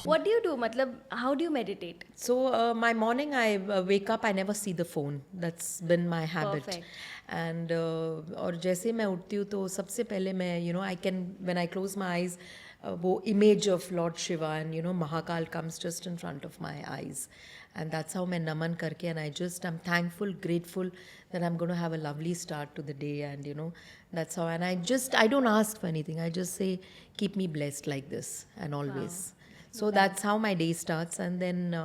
What do you do? Matlab, how do you meditate? So my morning, I wake up, I never see the phone. That's been my habit. Perfect. And और जैसे मैं उठती हूँ तो सबसे पहले मैं I can, when I close my eyes, वो image of Lord Shiva and Mahakal comes just in front of my eyes. And that's how मैं नमन करके, and I'm thankful, grateful that I'm going to have a lovely start to the day. And that's how, and I don't ask for anything. I just say, keep me blessed like this and always. So that's how my day starts. And then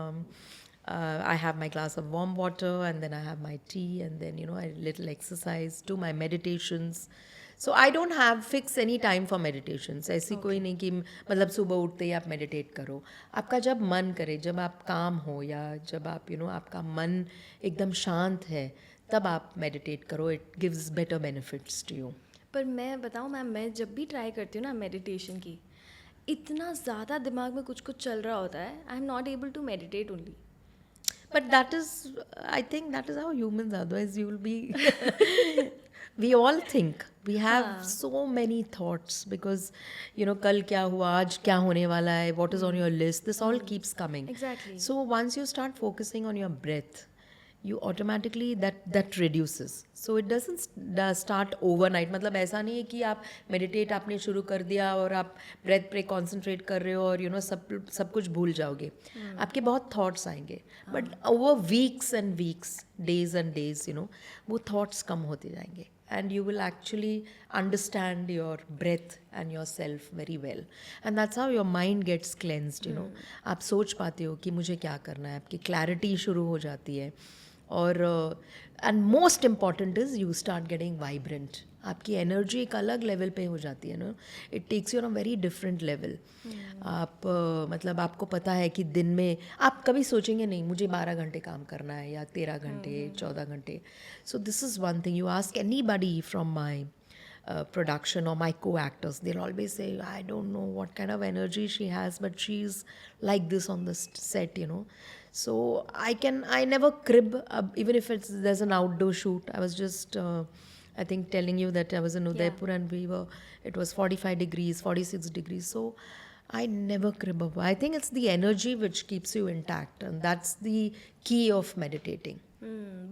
I have my glass of warm water, and then I have my tea, and then I little exercise, do my meditations. So I don't have fix any time for meditations. ऐसी कोई नहीं कि मतलब सुबह उठते ही आप meditate करो. आपका जब मन करे, जब आप काम हो, या जब आप आपका मन एकदम शांत है, तब आप meditate करो. It gives better benefits to you. पर मैं बताऊँ मैम, मैं जब भी ट्राई करती हूँ ना मेडिटेशन की, इतना ज़्यादा दिमाग में कुछ कुछ चल रहा होता है, I am not able to meditate only. But that is, I think that is how humans are. Otherwise, you will be. We all think. We have so many thoughts because, कल क्या हुआ, आज क्या होने वाला है, what is on your list. This all keeps coming. Exactly. So once you start focusing on your breath, you automatically that reduces. So it doesn't start overnight. मतलब ऐसा नहीं है कि आप meditate आपने शुरू कर दिया और आप breath पे concentrate कर रहे हो और सब कुछ भूल जाओगे. आपके बहुत thoughts आएंगे. But over weeks and weeks, days and days, वो thoughts कम होते जाएंगे. And you will actually understand your breath and yourself very well. And that's how your mind gets cleansed, आप सोच पाते हो कि मुझे क्या करना है, आपकी clarity शुरू हो जाती है. और and most important is you start getting vibrant. आपकी एनर्जी एक अलग लेवल पे हो जाती है it takes you on a very different level. आप मतलब आपको पता है कि दिन में आप कभी सोचेंगे नहीं मुझे 12 घंटे काम करना है या 13 घंटे 14 घंटे. So this is one thing. You ask anybody from my production or my co-actors, they'll always say, I don't know what kind of energy she has, but she's like this on the set. So I never crib, even if there's an outdoor shoot. I was just I think telling you that I was in Udaipur and it was 45 degrees, 46 degrees. So I never crib up. I think it's the energy which keeps you intact, and that's the key of meditating.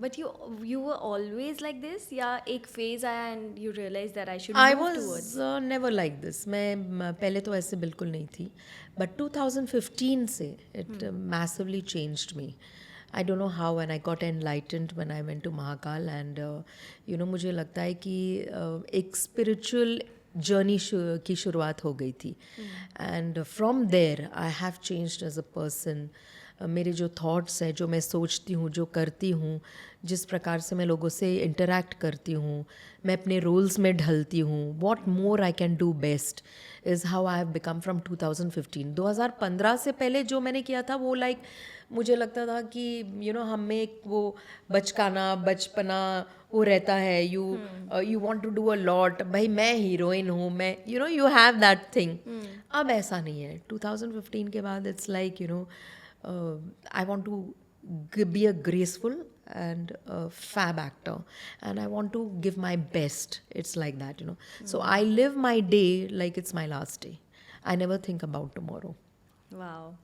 But you were always like this, या एक phase आया and you realized that I should I move was towards. never like this. मैं पहले तो ऐसे बिल्कुल नहीं थी. But 2015 से it massively changed me. I don't know how, and I got enlightened when I went to Mahakal, and मुझे लगता है कि एक spiritual journey की शुरुआत हो गई थी. And from there I have changed as a person. मेरे जो थॉट्स हैं, जो मैं सोचती हूँ, जो करती हूँ, जिस प्रकार से मैं लोगों से इंटरेक्ट करती हूँ, मैं अपने रोल्स में ढलती हूँ, what more I can do best is how I have become from 2015. 2015 से पहले जो मैंने किया था वो मुझे लगता था कि हम में एक वो बचपना वो रहता है. You want to do a lot. भाई मैं हीरोइन हूँ, मैं यू हैव दैट थिंग. अब ऐसा नहीं है. 2015 के बाद it's like I want to be a graceful and a fab actor, and I want to give my best. It's like that. So I live my day like it's my last day. I never think about tomorrow. Wow.